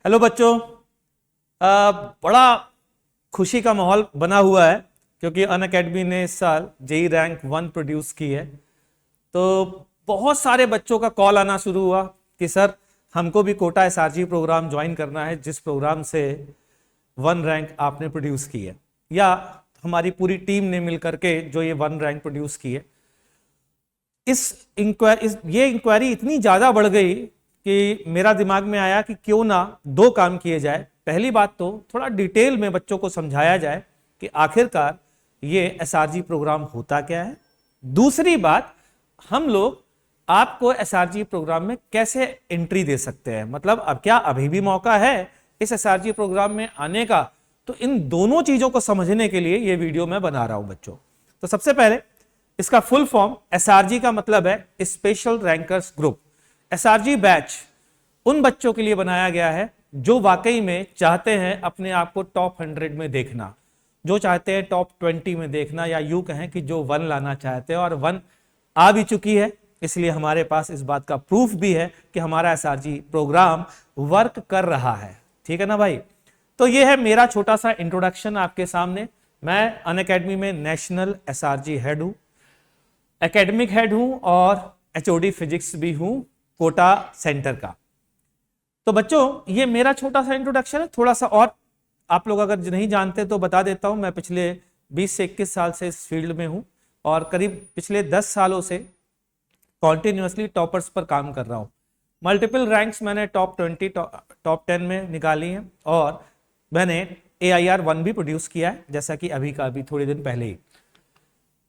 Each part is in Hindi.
हेलो बच्चों। बड़ा खुशी का माहौल बना हुआ है क्योंकि अनअकैडमी ने इस साल जेई रैंक 1 प्रोड्यूस की है। तो बहुत सारे बच्चों का कॉल आना शुरू हुआ कि सर हमको भी कोटा एसआरजी प्रोग्राम ज्वाइन करना है, जिस प्रोग्राम से 1 रैंक आपने प्रोड्यूस की है, या हमारी पूरी टीम ने मिलकर के जो ये 1 रैंक प्रोड्यूस की है। ये इंक्वायरी इतनी ज़्यादा बढ़ गई कि मेरा दिमाग में आया कि क्यों ना 2 काम किए जाए। पहली बात तो थोड़ा डिटेल में बच्चों को समझाया जाए कि आखिरकार ये एसआरजी प्रोग्राम होता क्या है। दूसरी बात, हम लोग आपको एसआरजी प्रोग्राम में कैसे एंट्री दे सकते हैं, मतलब अब क्या अभी भी मौका है इस एसआरजी प्रोग्राम में आने का। तो इन दोनों चीज़ों को समझने के लिए ये वीडियो मैं बना रहा हूं बच्चों। तो सबसे पहले इसका फुल फॉर्म, एसआरजी का मतलब है special rankers group. SRG batch उन बच्चों के लिए बनाया गया है जो वाकई में चाहते हैं अपने आप को टॉप 100 में देखना, जो चाहते हैं टॉप 20 में देखना, या यूं कहें कि जो 1 लाना चाहते हैं और 1 आ भी चुकी है। इसलिए हमारे पास इस बात का प्रूफ भी है कि हमारा एसआरजी प्रोग्राम वर्क कर रहा है। ठीक है ना भाई। तो ये है मेरा छोटा सा इंट्रोडक्शन आपके सामने। मैं अनअकैडमी में नेशनल एसआरजी हेड हूं, एकेडमिक हेड हूं और एचओडी फिजिक्स भी हूं कोटा सेंटर का। तो बच्चों ये मेरा छोटा सा इंट्रोडक्शन है। थोड़ा सा और आप लोग अगर नहीं जानते तो बता देता हूं। मैं पिछले 20 से 21 साल से इस फील्ड में हूं और करीब पिछले 10 सालों से कॉन्टिन्यूसली टॉपर्स पर काम कर रहा हूं। मल्टीपल रैंक्स मैंने टॉप 20 टॉप 10 में निकाली हैं और मैंने AIR 1 भी प्रोड्यूस किया है, जैसा कि अभी थोड़े दिन पहले ही।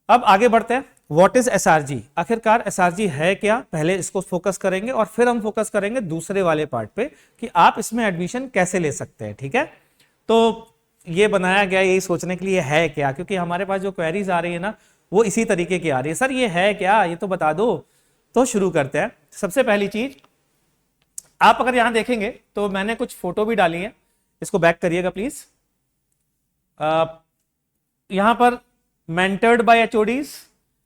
अब आगे बढ़ते हैं। व्हाट इज एसआरजी, आखिरकार एसआरजी है क्या, पहले इसको फोकस करेंगे और फिर हम फोकस करेंगे दूसरे वाले पार्ट पे कि आप इसमें एडमिशन कैसे ले सकते हैं। ठीक है। तो ये बनाया गया यही सोचने के लिए है क्या, क्योंकि हमारे पास जो क्वेरीज आ रही है ना वो इसी तरीके की आ रही है, सर ये है क्या, ये तो बता दो। तो शुरू करते हैं। सबसे पहली चीज, आप अगर यहां देखेंगे तो मैंने कुछ फोटो भी डाली है, इसको बैक करिएगा प्लीज। यहां पर mentored by HODs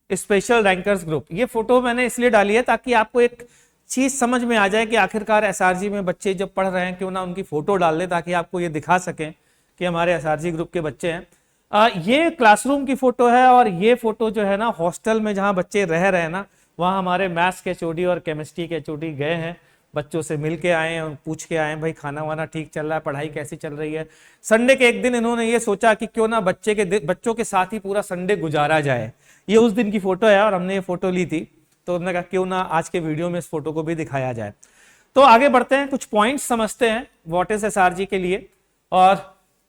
special rankers group, ये फोटो मैंने इसलिए डाली है ताकि आपको एक चीज समझ में आ जाए कि आखिरकार एसआरजी में बच्चे जब पढ़ रहे हैं क्यों ना उनकी फोटो डाल दे, ताकि आपको ये दिखा सकें कि हमारे एसआरजी ग्रुप के बच्चे हैं। ये क्लासरूम की फोटो है और ये फोटो जो है ना हॉस्टल में जहां बच्चे रह रहे हैं ना, वहां हमारे मैथ्स के एचओडी और केमिस्ट्री के एचओडी गए हैं, बच्चों से मिल के आए हैं, पूछ के आए भाई खाना वाना ठीक चल रहा है, पढ़ाई कैसी चल रही है। संडे के एक दिन इन्होंने ये सोचा कि क्यों ना बच्चों के साथ ही पूरा संडे गुजारा जाए। ये उस दिन की फोटो है और हमने ये फोटो ली थी, तो उन्होंने कहा क्यों ना आज के वीडियो में इस फोटो को भी दिखाया जाए। तो आगे बढ़ते हैं, कुछ पॉइंट्स समझते हैं व्हाट इज एसआरजी के लिए और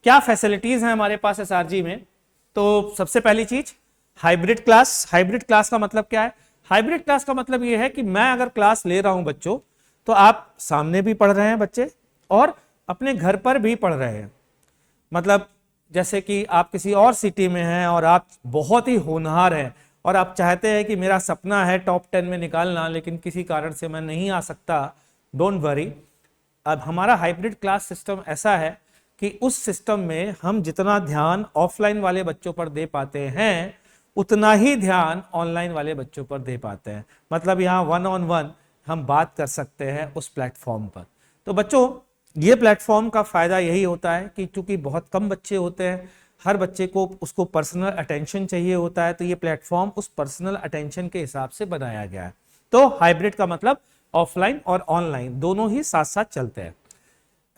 क्या फैसिलिटीज हैं हमारे पास एसआरजी में। तो सबसे पहली चीज, हाइब्रिड क्लास। हाइब्रिड क्लास का मतलब क्या है? हाइब्रिड क्लास का मतलब ये है कि मैं अगर क्लास ले रहा हूं बच्चों, तो आप सामने भी पढ़ रहे हैं बच्चे और अपने घर पर भी पढ़ रहे हैं। मतलब जैसे कि आप किसी और सिटी में हैं और आप बहुत ही होनहार हैं और आप चाहते हैं कि मेरा सपना है टॉप 10 में निकालना, लेकिन किसी कारण से मैं नहीं आ सकता, डोंट वरी। अब हमारा हाइब्रिड क्लास सिस्टम ऐसा है कि उस सिस्टम में हम जितना ध्यान ऑफलाइन वाले बच्चों पर दे पाते हैं उतना ही ध्यान ऑनलाइन वाले बच्चों पर दे पाते हैं। मतलब यहाँ 1-on-1 हम बात कर सकते हैं उस प्लेटफॉर्म पर। तो बच्चों ये प्लेटफॉर्म का फायदा यही होता है कि चूंकि बहुत कम बच्चे होते हैं, हर बच्चे को उसको पर्सनल अटेंशन चाहिए होता है, तो ये प्लेटफॉर्म उस पर्सनल अटेंशन के हिसाब से बनाया गया है। तो हाइब्रिड का मतलब ऑफलाइन और ऑनलाइन दोनों ही साथ साथ चलते हैं।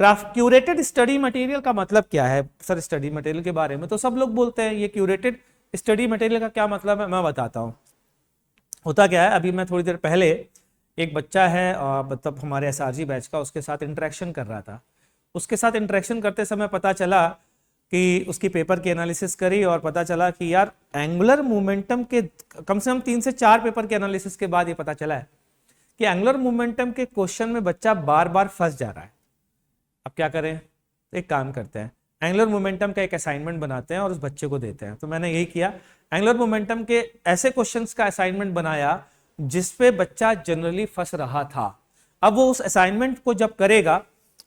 क्यूरेटेड स्टडी मटेरियल का मतलब क्या है? सर स्टडी मटेरियल के बारे में तो सब लोग बोलते हैं, ये क्यूरेटेड स्टडी मटेरियल का क्या मतलब है मैं बताता हूँ। होता क्या है, अभी मैं थोड़ी देर पहले एक बच्चा है मतलब हमारे एसआरजी बैच का, उसके साथ इंटरेक्शन कर रहा था। उसके साथ इंटरेक्शन करते समय पता चला कि उसकी पेपर की एनालिसिस करी और पता चला कि यार एंगुलर मोमेंटम के कम से कम 3 से 4 पेपर के एनालिसिस के बाद ये पता चला है कि एंगुलर मोमेंटम के क्वेश्चन में बच्चा बार बार फंस जा रहा है। अब क्या करें? एक काम करते हैं, एंगुलर मोमेंटम का एक असाइनमेंट बनाते हैं और उस बच्चे को देते हैं। तो मैंने यही किया, एंगुलर मोमेंटम के ऐसे क्वेश्चंस का असाइनमेंट बनाया जिसपे बच्चा जनरली फंस रहा था। अब वो उस असाइनमेंट को जब करेगा,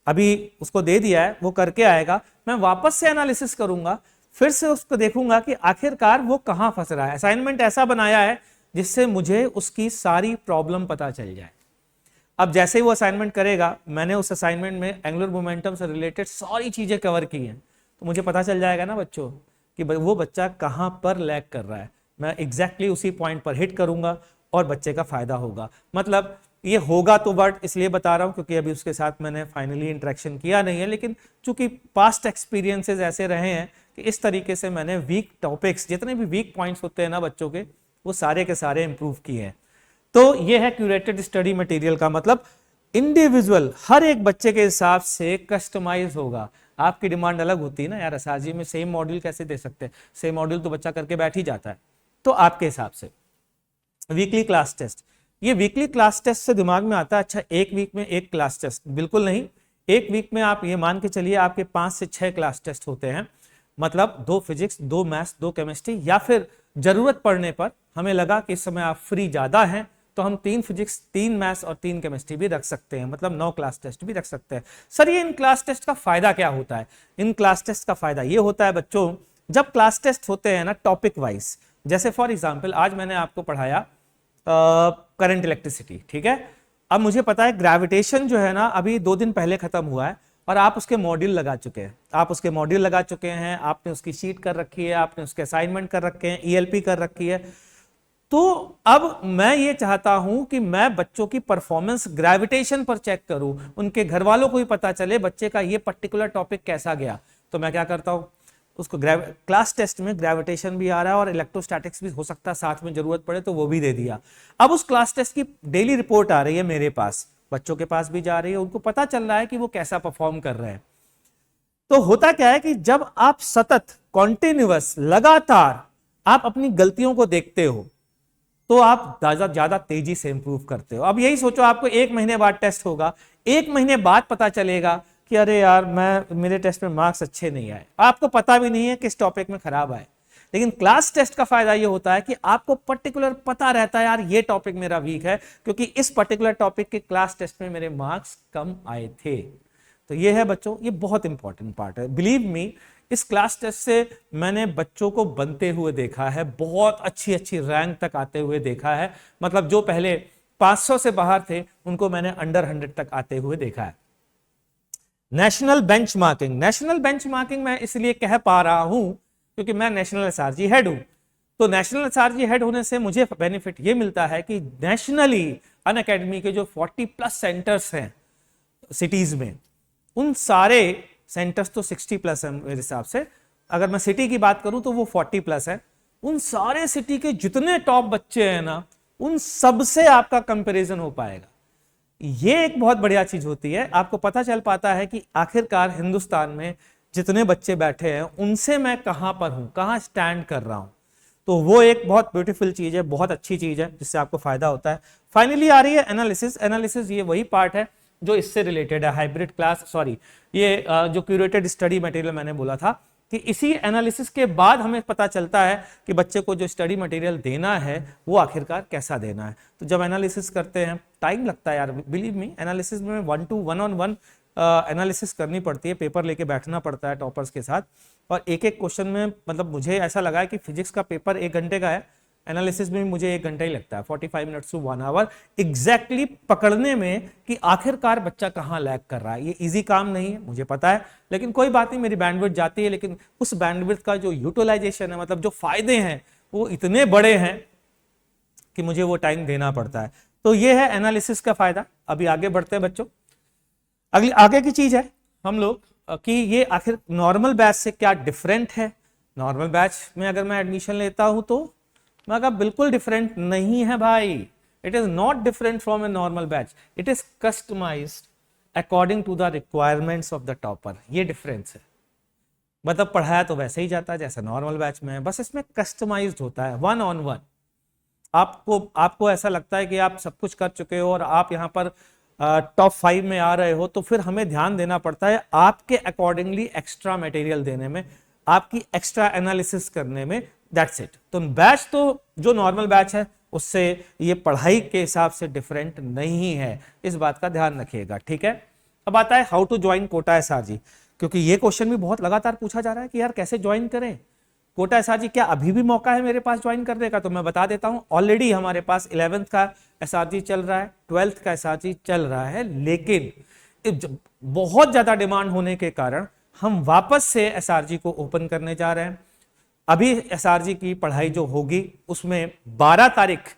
अभी उसको दे दिया है, वो करके आएगा, मैं वापस से एनालिसिस करूंगा, फिर से उसको देखूंगा कि आखिरकार वो कहां फंस रहा है। असाइनमेंट ऐसा बनाया है जिससे मुझे उसकी सारी प्रॉब्लम पता चल जाए। अब जैसे ही वो असाइनमेंट करेगा, मैंने उस असाइनमेंट में एंगुलर मोमेंटम से रिलेटेड सारी चीजें कवर की हैं, तो मुझे पता चल जाएगा ना बच्चों कि वो बच्चा कहाँ पर लैग कर रहा है। मैं एग्जैक्टली उसी पॉइंट पर हिट करूंगा और बच्चे का फायदा होगा। मतलब ये होगा तो वर्ड इसलिए बता रहा हूं क्योंकि अभी उसके साथ मैंने फाइनली इंटरेक्शन किया नहीं है, लेकिन चूंकि पास्ट एक्सपीरियंसेस ऐसे रहे हैं कि इस तरीके से मैंने वीक टॉपिक्स, जितने भी वीक पॉइंट्स होते हैं ना बच्चों के, वो सारे के सारे इंप्रूव किए हैं। तो ये है क्यूरेटेड स्टडी मटेरियल का मतलब इंडिविजुअल, हर एक बच्चे के हिसाब से कस्टमाइज होगा। आपकी डिमांड अलग होती है ना यार, एसआरजी में सेम मॉड्यूल कैसे दे सकते हैं, सेम मॉड्यूल तो बच्चा करके बैठ ही जाता है। तो आपके हिसाब से वीकली क्लास टेस्ट, ये वीकली क्लास टेस्ट से दिमाग में आता है अच्छा एक वीक में एक क्लास टेस्ट, बिल्कुल नहीं। एक वीक में आप ये मान के चलिए आपके 5 से 6 क्लास टेस्ट होते हैं, मतलब 2 फिजिक्स, 2 मैथ्स, 2 केमिस्ट्री, या फिर जरूरत पड़ने पर हमें लगा कि इस समय आप फ्री ज्यादा हैं तो हम 3 फिजिक्स, 3 मैथ्स और 3 केमिस्ट्री भी रख सकते हैं, मतलब 9 क्लास टेस्ट भी रख सकते हैं। सर ये इन क्लास टेस्ट का फायदा क्या होता है? इन क्लास टेस्ट का फायदा ये होता है बच्चों, जब क्लास टेस्ट होते हैं ना टॉपिक वाइज, जैसे फॉर एग्जांपल आज मैंने आपको पढ़ाया करंट इलेक्ट्रिसिटी, ठीक है। अब मुझे पता है ग्रेविटेशन जो है ना अभी 2 दिन पहले खत्म हुआ है और आप उसके मॉड्यूल लगा चुके हैं, आपने उसकी शीट कर रखी है, आपने उसके असाइनमेंट कर रखे हैं, ईएलपी कर रखी है। तो अब मैं ये चाहता हूं कि मैं बच्चों की परफॉर्मेंस ग्रेविटेशन पर चेक करूं, उनके घर वालों को भी पता चले बच्चे का ये पर्टिकुलर टॉपिक कैसा गया। तो मैं क्या करता हूं, उसको क्लास टेस्ट में ग्रेविटेशन भी आ रहा है और इलेक्ट्रोस्टैटिक्स भी हो सकता है साथ में, जरूरत पड़े तो वो भी दे दिया। अब उस क्लास टेस्ट की डेली रिपोर्ट आ रही है मेरे पास, बच्चों के पास भी जा रही है, उनको पता चल रहा है कि वो कैसा परफॉर्म कर रहे हैं। तो होता क्या है कि जब आप सतत कॉन्टिन्यूअस लगातार आप अपनी गलतियों को देखते हो तो आप ज्यादा तेजी से इंप्रूव करते हो। अब यही सोचो आपको 1 महीने बाद टेस्ट होगा, 1 महीने बाद पता चलेगा कि अरे यार मेरे टेस्ट में मार्क्स अच्छे नहीं आए, आपको पता भी नहीं है किस टॉपिक में खराब आए। लेकिन क्लास टेस्ट का फायदा ये होता है कि आपको पर्टिकुलर पता रहता है यार ये टॉपिक मेरा वीक है क्योंकि इस पर्टिकुलर टॉपिक के क्लास टेस्ट में मेरे मार्क्स कम आए थे। तो ये है बच्चों, ये बहुत इंपॉर्टेंट पार्ट है। बिलीव मी, इस क्लास टेस्ट से मैंने बच्चों को बनते हुए देखा है, बहुत अच्छी अच्छी रैंक तक आते हुए देखा है। मतलब जो पहले 500 से बाहर थे उनको मैंने अंडर 100 तक आते हुए देखा है। नेशनल बेंचमार्किंग मैं इसलिए कह पा रहा हूं क्योंकि मैं नेशनल एसआरजी हेड हूं। तो नेशनल एसआरजी हेड होने से मुझे बेनिफिट ये मिलता है कि नेशनली अनअकैडमी के जो 40+ सेंटर्स हैं सिटीज में, उन सारे सेंटर्स तो 60+ है मेरे हिसाब से, अगर मैं सिटी की बात करूं तो वो 40+ है। उन सारे सिटी के जितने टॉप बच्चे हैं ना, उन सबसे आपका कंपैरिजन हो पाएगा। ये एक बहुत बढ़िया चीज होती है, आपको पता चल पाता है कि आखिरकार हिंदुस्तान में जितने बच्चे बैठे हैं उनसे मैं कहां पर हूं, कहां स्टैंड कर रहा हूं। तो वो एक बहुत ब्यूटीफुल चीज है, बहुत अच्छी चीज है जिससे आपको फायदा होता है। फाइनली आ रही है एनालिसिस। ये वही पार्ट है जो इससे रिलेटेड है, हाइब्रिड क्लास, सॉरी ये जो क्यूरेटेड स्टडी मटेरियल मैंने बोला था कि इसी एनालिसिस के बाद हमें पता चलता है कि बच्चे को जो स्टडी मटेरियल देना है वो आखिरकार कैसा देना है। तो जब एनालिसिस करते हैं टाइम लगता है यार, बिलीव मी, एनालिसिस में 1-to-1 एनालिसिस करनी पड़ती है, पेपर लेके बैठना पड़ता है टॉपर्स के साथ, और एक एक क्वेश्चन में, मतलब मुझे ऐसा लगा है कि फिजिक्स का पेपर 1 घंटे का है, एनालिसिस में मुझे 1 घंटा ही लगता है, 45 मिनट्स टू 1 आवर एग्जैक्टली पकड़ने में कि आखिरकार बच्चा कहां लैग कर रहा है। ये इजी काम नहीं है मुझे पता है, लेकिन कोई बात नहीं, मेरी बैंडविड्थ जाती है, लेकिन उस बैंडविड्थ का जो यूटिलाइजेशन है, मतलब जो फायदे हैं वो इतने बड़े हैं कि मुझे वो टाइम देना पड़ता है। तो ये है एनालिसिस का फायदा। अभी आगे बढ़ते हैं बच्चों, अगली आगे की चीज है हम लोग कि ये आखिर नॉर्मल बैच से क्या डिफरेंट है। नॉर्मल बैच में अगर मैं एडमिशन लेता हूं तो मैं कहा बिल्कुल डिफरेंट नहीं है भाई, it is not different from a normal batch, it is customized according to the requirements of the topper. ये डिफरेंस है, मतलब पढ़ाया तो वैसे ही जाता है जैसा नॉर्मल बैच में है, बस इसमें कस्टमाइज्ड होता है 1-on-1। आपको ऐसा लगता है कि आप सब कुछ कर चुके हो और आप यहाँ पर टॉप 5 में आ रहे हो, तो फिर हमें ध्यान देना पड़ता है आपके अकॉर्डिंगली एक्स्ट्रा मटेरियल देने में, आपकी एक्स्ट्रा एनालिसिस करने में, दैट्स इट। तो बैच तो जो नॉर्मल बैच है उससे ये पढ़ाई के हिसाब से डिफरेंट नहीं है, इस बात का ध्यान रखिएगा, ठीक है। अब आता है how to join Kota SRG, क्योंकि ये क्वेश्चन भी बहुत लगातार पूछा जा रहा है कि यार कैसे ज्वाइन करें। कोटा एसआरजी क्या अभी भी मौका है मेरे पास ज्वाइन करने का? तो मैं बता देता हूं, ऑलरेडी हमारे पास 11th का एसआरजी चल रहा है, 12th का एसआरजी चल रहा है, लेकिन बहुत ज्यादा डिमांड होने के कारण हम वापस से एसआरजी को ओपन करने जा रहे हैं। अभी एसआरजी की पढ़ाई जो होगी उसमें 12 तारीख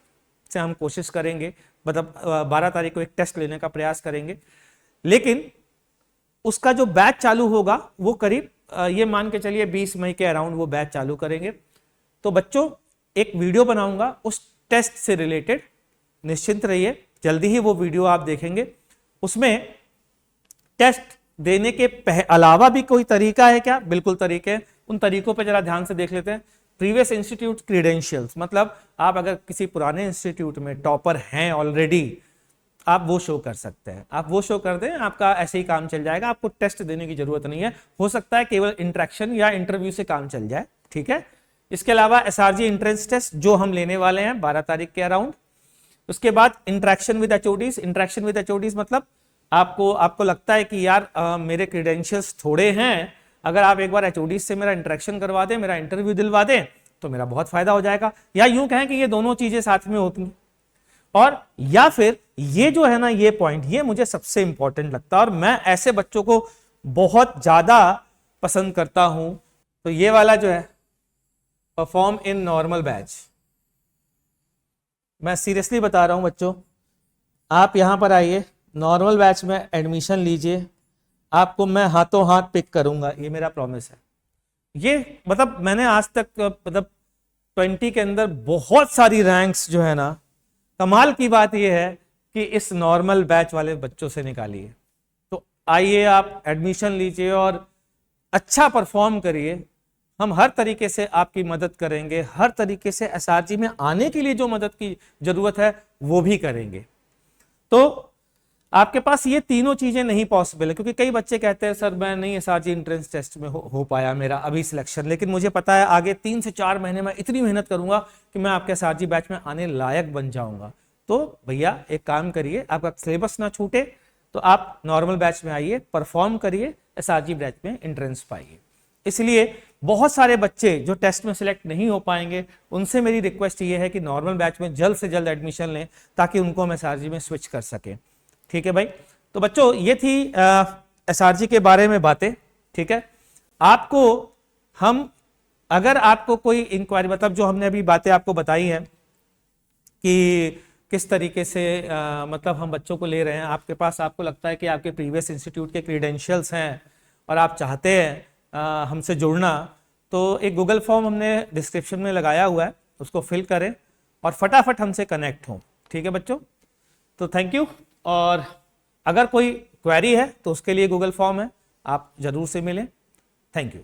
से हम कोशिश करेंगे, मतलब 12 तारीख को एक टेस्ट लेने का प्रयास करेंगे, लेकिन उसका जो बैच चालू होगा वो करीब ये मान के चलिए 20 मई के अराउंड वो बैच चालू करेंगे। तो बच्चों एक वीडियो बनाऊंगा उस टेस्ट से रिलेटेड, निश्चिंत रहिए, जल्दी ही वो वीडियो आप देखेंगे। उसमें टेस्ट देने के अलावा भी कोई तरीका है क्या? बिल्कुल तरीके हैं, उन तरीकों पर जरा ध्यान से देख लेते हैं। प्रीवियस इंस्टीट्यूट क्रीडेंशियल्स, मतलब आप अगर किसी पुराने इंस्टीट्यूट में टॉपर हैं ऑलरेडी, आप वो शो कर सकते हैं, आप वो शो कर दें, आपका ऐसे ही काम चल जाएगा, आपको टेस्ट देने की जरूरत नहीं है। हो सकता है केवल इंटरेक्शन या इंटरव्यू से काम चल जाए, ठीक है। इसके अलावा एसआरजी एंट्रेंस टेस्ट जो हम लेने वाले हैं 12 तारीख के अराउंड। उसके बाद interaction with HODs. Interaction with HODs मतलब आपको लगता है कि यार मेरे क्रीडेंशियल्स थोड़े हैं, अगर आप एक बार एचओडीज से मेरा इंटरेक्शन करवा दें, मेरा इंटरव्यू दिलवा दें, तो मेरा बहुत फायदा हो जाएगा। या यूं कहें कि ये दोनों चीजें साथ में होती हैं, और या फिर ये जो है ना, ये पॉइंट ये मुझे सबसे इंपॉर्टेंट लगता है और मैं ऐसे बच्चों को बहुत ज्यादा पसंद करता हूं। तो ये वाला जो है, परफॉर्म इन नॉर्मल बैच, मैं सीरियसली बता रहा हूं बच्चों, आप यहां पर आइए, नॉर्मल बैच में एडमिशन लीजिए, आपको मैं हाथों हाथ पिक करूंगा, ये मेरा प्रॉमिस है। ये मतलब मैंने आज तक मतलब 20 के अंदर बहुत सारी रैंक्स जो है ना, कमाल की बात यह है कि इस नॉर्मल बैच वाले बच्चों से निकाली है। तो आइए आप एडमिशन लीजिए और अच्छा परफॉर्म करिए, हम हर तरीके से आपकी मदद करेंगे, हर तरीके से एसआरजी में आने के लिए जो मदद की जरूरत है वो भी करेंगे। तो आपके पास ये तीनों चीजें नहीं पॉसिबल है, क्योंकि कई बच्चे कहते हैं सर मैं नहीं एसआरजी एंट्रेंस टेस्ट में हो पाया मेरा अभी सिलेक्शन, लेकिन मुझे पता है आगे 3 से 4 महीने में इतनी मेहनत करूंगा कि मैं आपके एसआरजी बैच में आने लायक बन जाऊंगा। तो भैया एक काम करिए, आपका सिलेबस ना छूटे तो आप नॉर्मल बैच में आइए, परफॉर्म करिए, एसआरजी बैच में एंट्रेंस पाइए। इसलिए बहुत सारे बच्चे जो टेस्ट में सिलेक्ट नहीं हो पाएंगे, उनसे मेरी रिक्वेस्ट ये है कि नॉर्मल बैच में जल्द से जल्द एडमिशन लें, ताकि उनको हम एसआरजी में स्विच कर सकें। ठीक है भाई। तो बच्चों ये थी एसआरजी के बारे में बातें, ठीक है। आपको हम, अगर आपको कोई इंक्वायरी, मतलब जो हमने अभी बातें आपको बताई हैं कि किस तरीके से मतलब हम बच्चों को ले रहे हैं, आपके पास आपको लगता है कि आपके प्रीवियस इंस्टीट्यूट के क्रीडेंशियल्स हैं और आप चाहते हैं हमसे जुड़ना, तो एक गूगल फॉर्म हमने डिस्क्रिप्शन में लगाया हुआ है, उसको फिल करें और फटाफट हमसे कनेक्ट हों। ठीक है बच्चों, तो थैंक यू। और अगर कोई क्वेरी है तो उसके लिए गूगल फॉर्म है, आप जरूर से मिलें। Thank you.